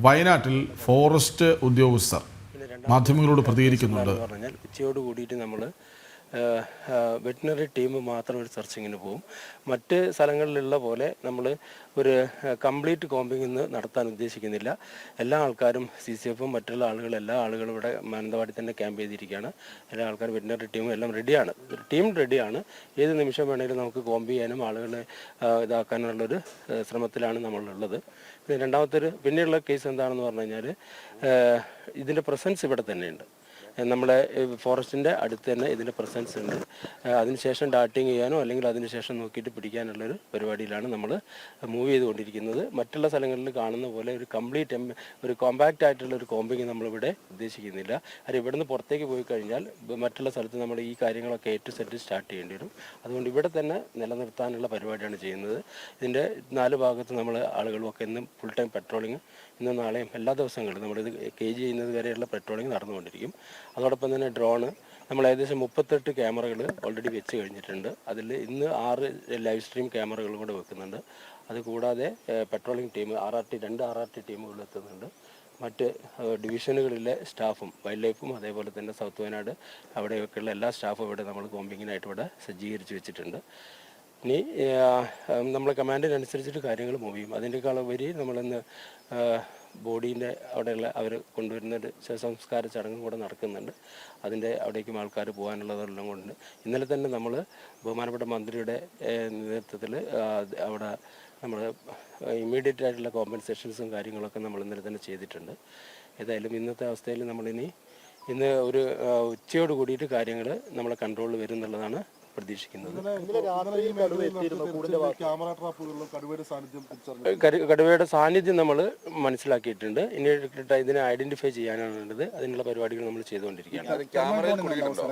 വയനാട്ടിൽ ഫോറസ്റ്റ് ഉദ്യോഗസ്ഥർ മാധ്യമങ്ങളോട് പ്രതികരിക്കുന്നുണ്ട്. ഉച്ചയോട് കൂടിയിട്ട് നമ്മൾ വെറ്റിനറി ടീം മാത്രം ഒരു സെർച്ചിങ്ങിന് പോകും. മറ്റ് സ്ഥലങ്ങളിലുള്ള പോലെ നമ്മൾ ഒരു കംപ്ലീറ്റ് കോമ്പിംഗ് ഇന്ന് നടത്താൻ ഉദ്ദേശിക്കുന്നില്ല. എല്ലാ ആൾക്കാരും CCFും മറ്റുള്ള ആളുകളും എല്ലാ ആളുകളും ഇവിടെ മാനന്തവാടി തന്നെ ക്യാമ്പ് ചെയ്തിരിക്കുകയാണ്. എല്ലാ ആൾക്കാരും വെറ്റിനറി ടീമും എല്ലാം റെഡിയാണ്. ടീം റെഡിയാണ്. ഏത് നിമിഷം വേണമെങ്കിലും നമുക്ക് കോമ്പ് ചെയ്യാനും ആളുകളെ ഇതാക്കാനുള്ളൊരു ശ്രമത്തിലാണ് നമ്മളുള്ളത്. പിന്നെയുള്ള കേസ് എന്താണെന്ന് പറഞ്ഞു കഴിഞ്ഞാൽ ഇതിൻ്റെ പ്രസൻസ് ഇവിടെ തന്നെയുണ്ട്. നമ്മളെ ഫോറസ്റ്റിൻ്റെ അടുത്ത് തന്നെ ഇതിൻ്റെ പ്രസൻസ് ഉണ്ട്. അതിനുശേഷം ഡാറ്റിങ് ചെയ്യാനോ അല്ലെങ്കിൽ അതിനുശേഷം നോക്കിയിട്ട് പിടിക്കാനുള്ളൊരു പരിപാടിയിലാണ് നമ്മൾ മൂവ് ചെയ്തുകൊണ്ടിരിക്കുന്നത്. മറ്റുള്ള സ്ഥലങ്ങളിൽ കാണുന്ന പോലെ ഒരു കോമ്പാക്റ്റ് ആയിട്ടുള്ള ഒരു കോമ്പിങ് നമ്മളിവിടെ ഉദ്ദേശിക്കുന്നില്ല. അത് ഇവിടുന്ന് പുറത്തേക്ക് പോയി കഴിഞ്ഞാൽ മറ്റുള്ള സ്ഥലത്ത് നമ്മൾ ഈ കാര്യങ്ങളൊക്കെ സെറ്റ് സ്റ്റാർട്ട് ചെയ്യേണ്ടി വരും. അതുകൊണ്ട് ഇവിടെ തന്നെ നിലനിർത്താനുള്ള പരിപാടിയാണ് ചെയ്യുന്നത്. ഇതിൻ്റെ 4 ഭാഗത്ത് നമ്മൾ ആളുകളുമൊക്കെ ഇന്നും ഫുൾ ടൈം പെട്രോളിങ് ഇന്നും നാളെയും എല്ലാ ദിവസങ്ങളും നമ്മളിത് കേജ് ചെയ്യുന്നത് വരെയുള്ള പെട്രോളിങ് നടന്നുകൊണ്ടിരിക്കും. അതോടൊപ്പം തന്നെ ഡ്രോണ് നമ്മൾ ഏകദേശം 38 ക്യാമറകൾ ഓൾറെഡി വെച്ച് കഴിഞ്ഞിട്ടുണ്ട്. അതിൽ ഇന്ന് 6 ലൈവ് സ്ട്രീം ക്യാമറകളും കൂടെ വെക്കുന്നുണ്ട്. അതുകൂടാതെ പെട്രോളിംഗ് ടീം രണ്ട് RRT ടീമുകൾ എത്തുന്നുണ്ട്. മറ്റ് ഡിവിഷനുകളിലെ സ്റ്റാഫും വൈൽഡ് ലൈഫും അതേപോലെ തന്നെ സൗത്ത് വയനാട് അവിടെയൊക്കെയുള്ള എല്ലാ സ്റ്റാഫും ഇവിടെ നമ്മൾ കോമ്പിങ്ങിനായിട്ട് ഇവിടെ സജ്ജീകരിച്ച് വെച്ചിട്ടുണ്ട്. ഇനി നമ്മളെ കമാൻഡിനനുസരിച്ചിട്ട് കാര്യങ്ങൾ മൂവ് ചെയ്യും. അതിൻ്റെക്കാൾ ഉപരി നമ്മളിന്ന് ബോഡീൻ്റെ അവിടെയുള്ള അവർ കൊണ്ടുവരുന്നൊരു ശവസംസ്കാര ചടങ്ങും കൂടെ നടക്കുന്നുണ്ട്. അവിടേക്കും ആൾക്കാർ പോകാനുള്ളതെല്ലാം കൊണ്ട് ഇന്നലെ തന്നെ നമ്മൾ ബഹുമാനപ്പെട്ട മന്ത്രിയുടെ നേതൃത്വത്തിൽ അവിടെ നമ്മൾ ഇമ്മീഡിയറ്റ് ആയിട്ടുള്ള കോമ്പൻസേഷൻസും കാര്യങ്ങളൊക്കെ നമ്മൾ ഇന്നലെ തന്നെ ചെയ്തിട്ടുണ്ട്. ഏതായാലും ഇന്നത്തെ അവസ്ഥയിൽ ഇന്ന് ഒരു ഉച്ചയോട് കൂടിയിട്ട് കാര്യങ്ങൾ നമ്മളെ കൺട്രോളിൽ വരും എന്നുള്ളതാണ് പ്രതീക്ഷിക്കുന്നത്. കടുവയുടെ സാന്നിധ്യം നമ്മൾ മനസ്സിലാക്കിയിട്ടുണ്ട്. ഇനി ഇതിനെ ഐഡന്റിഫൈ ചെയ്യാനാണ് വേണ്ടത്. അതിനുള്ള പരിപാടികൾ നമ്മൾ ചെയ്തുകൊണ്ടിരിക്കുകയാണ്.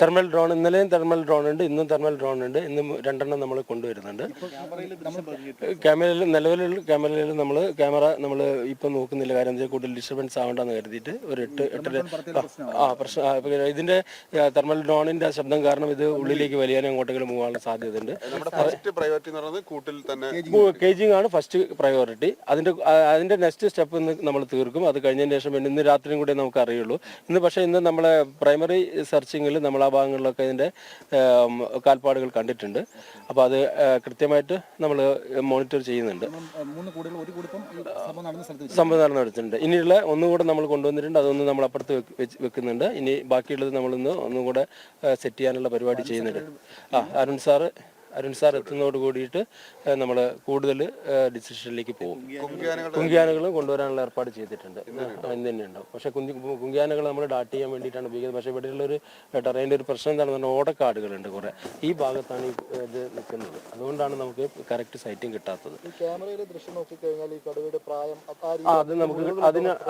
തെർമൽ ഡ്രോൺ ഇന്നലെയും തെർമൽ ഡ്രോൺ ഉണ്ട്, ഇന്നും തെർമൽ ഡ്രോൺ ഉണ്ട്. ഇന്നും 2 നമ്മൾ കൊണ്ടുവരുന്നുണ്ട്. നിലവിലുള്ള ക്യാമറയിൽ നമ്മൾ ഇപ്പം നോക്കുന്നില്ല. കാര്യം കൂടുതൽ ഡിസ്റ്റർബൻസ് ആവേണ്ടെന്ന് കരുതിയിട്ട് ഒരു 8 പ്രശ്നം ഇതിന്റെ തെർമൽ ഡ്രോണിന്റെ ശബ്ദം കാരണം ഇത് ഉള്ളിലേക്ക് വലിയാനും അങ്ങോട്ട് മൂവാനുള്ള സാധ്യതയുണ്ട്. കേജിംഗ് ആണ് ഫസ്റ്റ് പ്രയോറിറ്റി. അതിന്റെ നെക്സ്റ്റ് സ്റ്റെപ്പ് നമ്മൾ തീർക്കും. അത് കഴിഞ്ഞതിന് ശേഷം ഇന്ന് രാത്രിയും കൂടെ നമുക്ക് അറിയുള്ളൂ. ഇന്ന് നമ്മളെ പ്രൈമറി സെർച്ചിങ്ങിൽ നമ്മൾ ആ ഭാഗങ്ങളിലൊക്കെ ഇതിന്റെ കാൽപ്പാടുകൾ കണ്ടിട്ടുണ്ട്. അപ്പോൾ അത് കൃത്യമായിട്ട് നമ്മൾ മോണിറ്റർ ചെയ്യുന്നുണ്ട്. സംഭവം നടന്നിട്ടുണ്ട്. ഇനിയുള്ള ഒന്നുകൂടെ നമ്മൾ കൊണ്ടുവന്നിട്ടുണ്ട്. അതൊന്ന് നമ്മൾ അപ്പുറത്ത് വെക്കുന്നുണ്ട്. ഇനി ബാക്കിയുള്ളത് ഒന്നും കൂടെ സെറ്റ് ചെയ്യാനുള്ള പരിപാടി ചെയ്യുന്നുണ്ട്. അരുൺ സാർ എത്തുന്നതോട് കൂടിയിട്ട് നമ്മൾ കൂടുതൽ ഡിസിഷനിലേക്ക് പോകും. കുങ്കിയാനകളും കൊണ്ടുവരാനുള്ള ഏർപ്പാട് ചെയ്തിട്ടുണ്ട്. ഇന്ന് തന്നെ ഉണ്ടാവും. പക്ഷേ കുങ്കിയാനകൾ നമ്മൾ ഡാറ്റ് ചെയ്യാൻ വേണ്ടിയിട്ടാണ് ഉപയോഗിക്കുന്നത്. പക്ഷേ ഇവിടെയുള്ളൊരു ടെറൈൻ്റെ ഒരു പ്രശ്നം എന്താണെന്ന് പറഞ്ഞാൽ ഓടക്കാടുകളുണ്ട് കുറേ. ഈ ഭാഗത്താണ് ഇത് നിൽക്കുന്നത്. അതുകൊണ്ടാണ് നമുക്ക് കറക്റ്റ് സൈറ്റിംഗ് കിട്ടാത്തത്. അത് നമുക്ക്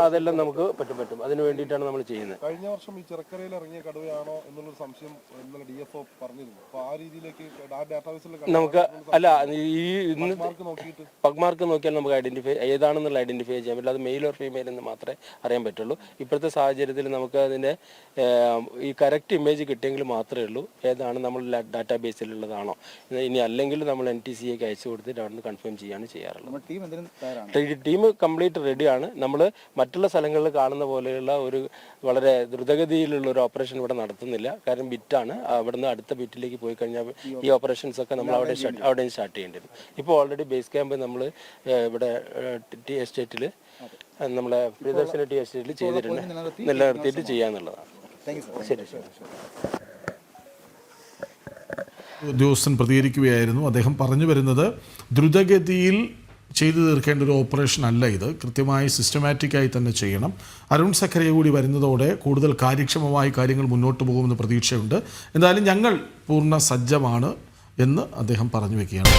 അതെല്ലാം നമുക്ക് പറ്റും. അതിന് വേണ്ടിയിട്ടാണ് നമ്മൾ ചെയ്യുന്നത്. കഴിഞ്ഞ വർഷം ഈ ചിറക്കരയിൽ ഇറങ്ങിയ കടുവയാണോ എന്നുള്ളൊരു സംശയം DFO പറഞ്ഞിരുന്നു. അപ്പോൾ ആ രീതിയിലേക്ക് നമുക്ക് പഗ്മാർക്ക് നോക്കിയാൽ നമുക്ക് ഏതാണെന്നുള്ള ഐഡന്റിഫൈ ചെയ്യാൻ പറ്റില്ല. അത് മെയിൽ ഓർ ഫീമെയിൽ എന്ന് മാത്രമേ അറിയാൻ പറ്റുള്ളൂ. ഇപ്പോഴത്തെ സാഹചര്യത്തിൽ നമുക്ക് അതിൻ്റെ ഈ കറക്റ്റ് ഇമേജ് കിട്ടിയെങ്കിൽ മാത്രമേ ഉള്ളൂ ഏതാണ് നമ്മൾ ഡാറ്റാ ബേസിലുള്ളതാണോ. ഇനി അല്ലെങ്കിൽ നമ്മൾ NTCAക്ക് അയച്ചു കൊടുത്തിട്ട് അവിടെ നിന്ന് കൺഫേം ചെയ്യാണ് ചെയ്യാറുള്ളത്. ടീം കംപ്ലീറ്റ് റെഡിയാണ്. നമ്മൾ മറ്റുള്ള സ്ഥലങ്ങളിൽ കാണുന്ന പോലെയുള്ള ഒരു വളരെ ദ്രുതഗതിയിലുള്ള ഒരു ഓപ്പറേഷൻ ഇവിടെ നടത്തുന്നില്ല. കാരണം ബിറ്റാണ്. അവിടുന്ന് അടുത്ത ബിറ്റിലേക്ക് പോയി കഴിഞ്ഞാൽ ഈ ഓപ്പറേഷൻസ് ഒക്കെ നമ്മൾ അവിടെയും സ്റ്റാർട്ട് ചെയ്യേണ്ടി വരും. ഇപ്പോൾ ഓൾറെഡി ബേസ് ക്യാമ്പ് നമ്മൾ ഇവിടെ ടി എസ്റ്റേറ്റിൽ നമ്മളെ പ്രിയദർശന ടി എസ്റ്റേറ്റിൽ ചെയ്തിട്ടുണ്ട്. നിലനിർത്തിയിട്ട് ചെയ്യാന്നുള്ളതാണ്. ശരി. ഉദ്യോഗസ്ഥൻ പ്രതികരിക്കുകയായിരുന്നു. അദ്ദേഹം പറഞ്ഞു വരുന്നത് ദ്രുതഗതിയിൽ ചെയ്തു തീർക്കേണ്ട ഒരു ഓപ്പറേഷൻ അല്ല ഇത്. കൃത്യമായി സിസ്റ്റമാറ്റിക്കായി തന്നെ ചെയ്യണം. അരുൺ സഖറിയ കൂടി വരുന്നതോടെ കൂടുതൽ കാര്യക്ഷമമായി കാര്യങ്ങൾ മുന്നോട്ട് പോകുമെന്ന് പ്രതീക്ഷയുണ്ട്. എന്തായാലും ഞങ്ങൾ പൂർണ്ണ സജ്ജമാണ് എന്ന് അദ്ദേഹം പറഞ്ഞു വയ്ക്കുകയാണ്.